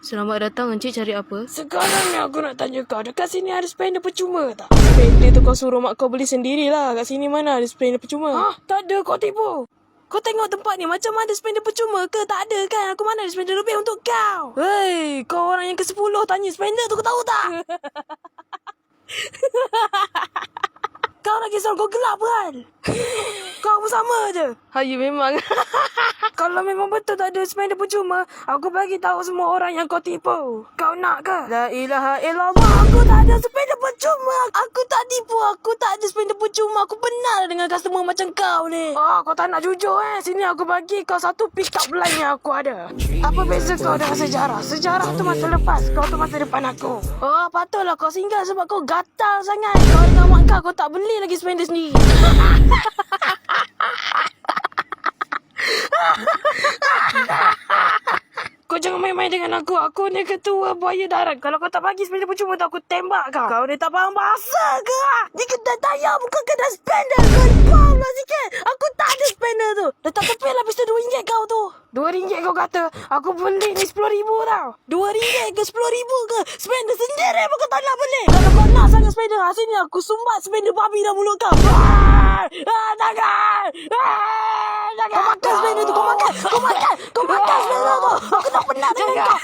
Selamat datang, Encik cari apa? Sekarang ni aku nak tanya kau, dekat sini ada spender percuma tak? Spender tu kau suruh mak kau beli sendirilah. Kat sini mana ada spender percuma? Hah? Tak ada, kau tipu. Kau tengok tempat ni macam ada spender percuma ke? Tak ada kan? Aku mana ada spender lebih untuk kau? Hei, kau orang yang ke-10 tanya spender tu, kau tahu tak? Kau lagi soal kau gelap kan? Kau pun sama je. Hayu memang. Kalau memang betul tak ada spender percuma, aku bagi tahu semua orang yang kau tipu. Kau nak ke? La ilaha illallah, aku tak ada spender percuma. Aku tak tipu, aku tak ada spender percuma. Aku benar dengan customer macam kau ni. Oh, kau tak nak jujur Sini aku bagi kau satu pick up line yang aku ada. Apa beza kau dengan sejarah? Sejarah tu masa lepas, kau tu masa depan aku. Oh, patutlah kau singgah sebab kau gatal sangat. Kau dengan mak kau tak beli lagi spender sendiri. Kau jangan main-main dengan aku. Aku ni ketua buaya darat. Kalau kau tak bagi spender percuma tu, aku tembak kau. Kau ni tak faham bahasa ke? Ni kedai tayar bukan kedai spender. Kau lah sikit. Aku tak ada spender tu. Letak tepi lah pistol RM2 kau tu. RM2 kau kata. Aku beli ni RM10,000 tau. RM2 ke RM10,000 ke? Spender sendiri pun kau tak nak beli. Kalau kau nak sangat spender, sini aku sumbat spender babi dalam mulut kau. Jangan. Jangan. Kau makan spender tu. Kau makan spender tu. Aku tak pernah dengan kau.